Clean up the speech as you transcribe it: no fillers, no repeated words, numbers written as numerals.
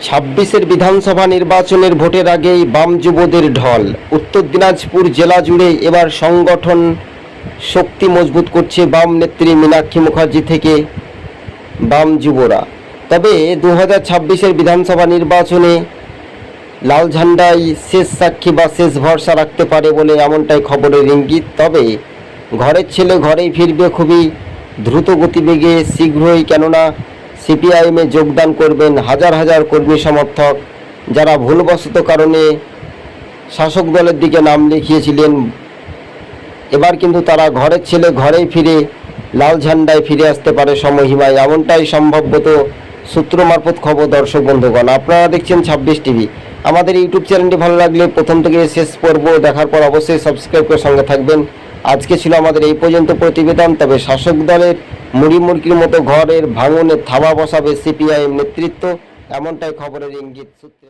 ছাব্বিশের বিধানসভা নির্বাচনের ভোটের আগেই বাম যুবদের ঢল। উত্তর দিনাজপুর জেলা জুড়ে এবার সংগঠন শক্তি মজবুত করছে বাম নেত্রী মীনাক্ষী মুখার্জি থেকে বাম যুবরা। তবে 2026-এর বিধানসভা নির্বাচনে লাল ঝান্ডাই শেষ সাক্ষী বা শেষ ভরসা রাখতে পারে বলে এমনটাই খবরের ইঙ্গিত। তবে ঘরের ছেলে ঘরেই ফিরবে খুবই দ্রুত গতিবেগে শীঘ্রই, কেননা সিপিআইএমে যোগদান করবেন হাজার হাজার কর্মী সমর্থক যারা ভুলবশত কারণে শাসক দলের দিকে নাম লিখিয়েছিলেন। এবার কিন্তু তারা ঘরের ছেলে ঘরেই ফিরে লাল ঝান্ডায় ফিরে আসতে পারে সমহিমায়, এমনটাই সম্ভবত সূত্র মারফত খবর। দর্শক বন্ধুগণ, আপনারা দেখছেন 26 টিভি। আমাদের ইউটিউব চ্যানেলটি ভালো লাগলে প্রথম থেকে শেষ পর্ব দেখার পর অবশ্যই সাবস্ক্রাইব করে সঙ্গে থাকবেন। আজকে ছিল আমাদের এই পর্যন্ত প্রতিবেদন। তবে শাসক দলের মুড়ি মুড়কির মতো ঘরের ভাঙনে থাবা বসাবে সিপিআইএম নেতৃত্ব, এমনটাই খবরের ইঙ্গিত সূত্রে।